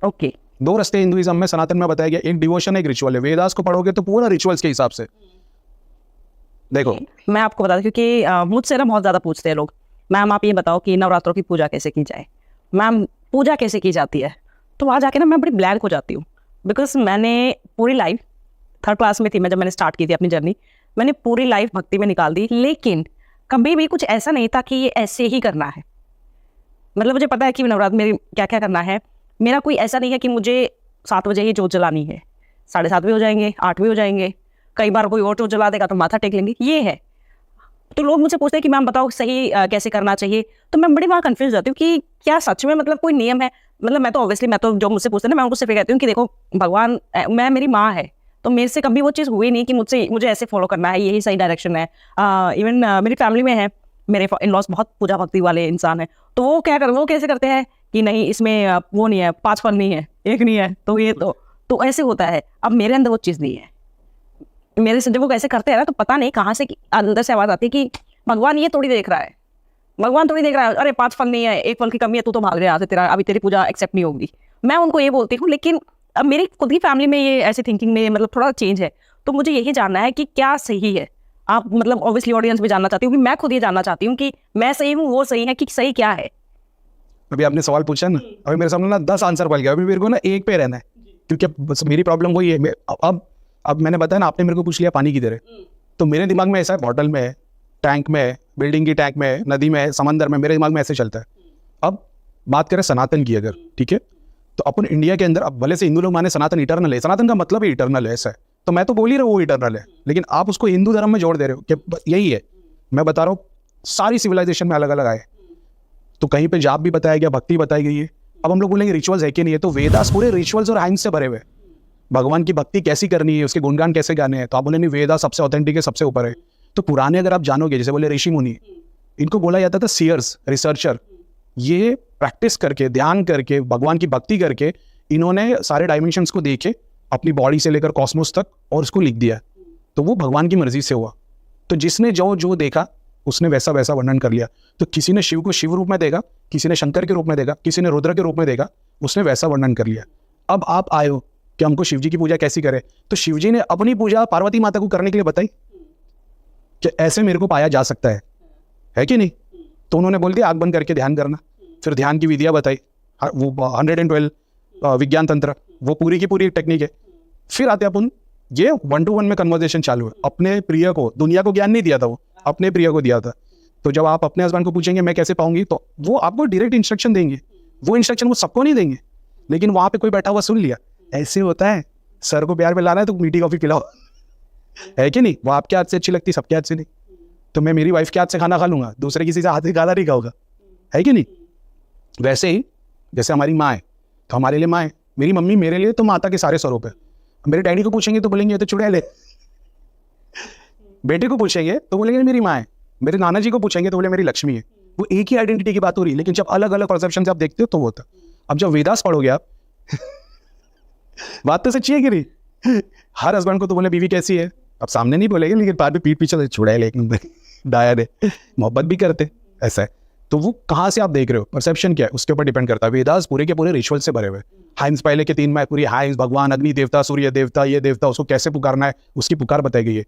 Okay. दो रास्ते Hinduism में, सनातन में बताया गया, एक डिवोशन है, एक रिचुअल है। वेदास को पढ़ोगे तो पूरा रिचुअल्स के हिसाब से देखो। मैं आपको बता दूं, क्योंकि मुझसे ना बहुत ज़्यादा पूछते हैं लोग, मैम आप ये बताओ कि नवरात्रों की पूजा कैसे की जाए, मैम पूजा कैसे की जाती है। तो वहाँ जाके ना मैं बड़ी ब्लैंक हो जाती हूँ, बिकॉज मैंने पूरी लाइफ, 3rd क्लास में थी मैं जब मैंने स्टार्ट की थी अपनी जर्नी, मैंने पूरी लाइफ भक्ति में निकाल दी, लेकिन कभी भी कुछ ऐसा नहीं था कि ये ऐसे ही करना है। मतलब मुझे पता है कि नवरात्र में क्या क्या करना है। मेरा कोई ऐसा नहीं है कि मुझे 7 बजे ही जोत जलानी है, 7:30 भी हो जाएंगे, 8 भी हो जाएंगे, कई बार कोई और जोत जला देगा तो माथा टेक लेंगे, ये है। तो लोग मुझसे पूछते हैं कि मैम बताओ सही कैसे करना चाहिए। तो मैं बड़ी बार कंफ्यूज जाती हूँ कि क्या सच में मतलब कोई नियम है। मतलब मैं तो ऑब्वियसली, मैं तो जो मुझसे पूछते हैं ना, मैं उनको सिर्फ कहती हूँ कि देखो भगवान, मैं, मेरी माँ है, तो मेरे से कभी वो चीज़ हुई नहीं कि मुझे ऐसे फॉलो करना है, यही सही डायरेक्शन है। इवन मेरी फैमिली में है, मेरे इन लॉज बहुत पूजा भक्ति वाले इंसान है, तो वो कैसे करते हैं कि नहीं इसमें वो नहीं है, 5 फल नहीं है, एक नहीं है, तो ये तो ऐसे होता है। अब मेरे अंदर वो चीज़ नहीं है। मेरे से जब वो कैसे करते हैं ना, तो पता नहीं कहाँ से अंदर से आवाज़ आती है कि भगवान ये थोड़ी देख रहा है, भगवान थोड़ी देख रहा है, अरे 5 फल नहीं है, 1 फल की कमी है, तू तो भाग रहे यहाँ से, तेरा अभी तेरी पूजा एक्सेप्ट नहीं होगी। मैं उनको ये बोलती हूँ, लेकिन अब मेरी खुद की फैमिली में ये ऐसी थिंकिंग में मतलब थोड़ा चेंज है। तो मुझे यही जानना है कि क्या सही है। आप मतलब ऑब्वियसली ऑडियंस भी जानना चाहती हूँ, मैं खुद ये जानना चाहती हूँ कि मैं सही हूँ, वो सही है, कि सही क्या है। अभी आपने सवाल पूछा ना, अभी मेरे सामने ना 10 आंसर पड़ गया, अभी मेरे को ना एक पे रहना है, क्योंकि बस मेरी प्रॉब्लम वही है। अब मैंने बताया ना, आपने मेरे को पूछ लिया पानी की तरह, तो मेरे दिमाग में ऐसा है, बॉटल में है, टैंक में है, बिल्डिंग की टैंक में है, नदी में है, समंदर में, मेरे दिमाग में ऐसे चलता है। अब बात करें सनातन की अगर, ठीक है, तो अपन इंडिया के अंदर, अब भले से हिंदू लोग माने सनातन इटर्नल है, सनातन का मतलब ही इटर्नल है, ऐसा है, तो मैं तो बोल ही रहा हूँ वो इटर्नल है, लेकिन आप उसको हिंदू धर्म में जोड़ दे रहे हो कि यही है। मैं बता रहा हूँ सारी सिविलाइजेशन में अलग अलग आए, तो कहीं पे जाप भी बताया गया, भक्ति बताई गई है। अब हम लोग बोलेंगे रिचुअल्स है कि नहीं है, तो वेदास पूरे रिचुअल्स और हाइम्स से भरे हुए। भगवान की भक्ति कैसी करनी है, उसके गुणगान कैसे गाने हैं, तो आप बोले नहीं वेदा सबसे ऑथेंटिक है, सबसे ऊपर है। तो पुराने अगर आप जानोगे, जैसे बोले ऋषि मुनि, इनको बोला जाता था सीयर्स, रिसर्चर। ये प्रैक्टिस करके, ध्यान करके, भगवान की भक्ति करके, इन्होंने सारे डायमेंशंस को देखे, अपनी बॉडी से लेकर कॉस्मोस तक, और उसको लिख दिया। तो वो भगवान की मर्जी से हुआ। तो जिसने जो जो देखा उसने वैसा वैसा वर्णन कर लिया। तो किसी ने शिव को शिव रूप में देखा, किसी ने शंकर के रूप में देखा, किसी ने रुद्र के रूप में देखा, उसने वैसा वर्णन कर लिया। अब आप आए हो कि हमको शिव जी की पूजा कैसी करें, तो शिव जी ने अपनी पूजा पार्वती माता को करने के लिए बताई कि ऐसे मेरे को पाया जा सकता है कि नहीं। तो उन्होंने बोल दिया आँख बंद करके ध्यान करना, फिर ध्यान की विधियाँ बताई, वो 112 विज्ञान तंत्र, वो पूरी की पूरी टेक्निक है। फिर आते अपन, ये 1-to-1 में कन्वर्सेशन चालू है। अपने प्रिय को, दुनिया को ज्ञान नहीं दिया था, वो अपने प्रिय को दिया था। तो जब आप अपने हस्बैंड को पूछेंगे मैं कैसे पाऊंगी, तो वो आपको डायरेक्ट इंस्ट्रक्शन देंगे। वो इंस्ट्रक्शन वो सबको नहीं देंगे, लेकिन वहां पे कोई बैठा हुआ सुन लिया। ऐसे होता है, सर को प्यार में लाना है तो मीठी कॉफी पिलाओ, है कि नहीं। वो आपके हाथ से अच्छी लगती, सबके हाथ से नहीं। तो मैं मेरी वाइफ के हाथ से खाना खा लूंगा, दूसरे किसी से हाथ से खाना नहीं खाऊंगा, है कि नहीं। वैसे ही जैसे हमारी माँ है तो हमारे लिए माँ है, मेरी मम्मी मेरे लिए तो माता के सारे स्वरूप है। मेरे डैडी को पूछेंगे तो बोलेंगे ये तो चुड़ैल है, बेटे को पूछेंगे तो बोलेंगे मेरी माँ है, मेरे नाना जी को पूछेंगे तो बोले मेरी लक्ष्मी है। वो एक ही आइडेंटिटी की बात हो रही है, लेकिन जब अलग अलग परसेप्शन से आप देखते हो तो वो होता। अब जब वेदास पढ़ोगे आप बात तो सच्ची है कि नहीं। हर हस्बैंड को तो बोले बीवी कैसी है, अब सामने नहीं बोलेंगे, लेकिन बाद में पीठ पीछे चुड़ैल एक नंबर डायर है, मोहब्बत भी करते, ऐसा है। तो वो कहाँ से आप देख रहे हो, परसेप्शन क्या है, उसके ऊपर डिपेंड करता है। वेदास पूरे के पूरे रिचुअल से भरे हुए। हाइम्स पहले के 3 में पूरी हाइम्स, भगवान, अग्नि देवता, सूर्य देवता, ये देवता, उसको कैसे पुकारना है उसकी पुकार बताई गई है।